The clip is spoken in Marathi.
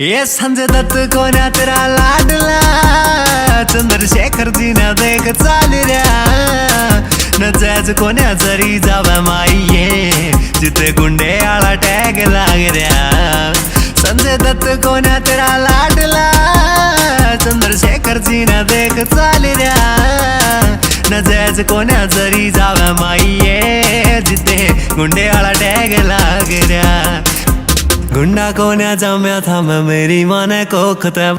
ये संजय दत्त कोण्या तेरा लाडला चंद्रशेखर जी ना देख चाल रया न जायचं कोण्या जरी जावा माईये जिथे गुंडे आळा टॅग लाग रया संजय दत्त कोण्या तेरा लाडला चंद्रशेखर जी ना देख चाल रया न जायचं कोण्या जरी जावा माईये जिथे गुंडे आळा टॅग लाग रया गुंडा कोण्या जम्या था मैं मेरी माने को खत्म।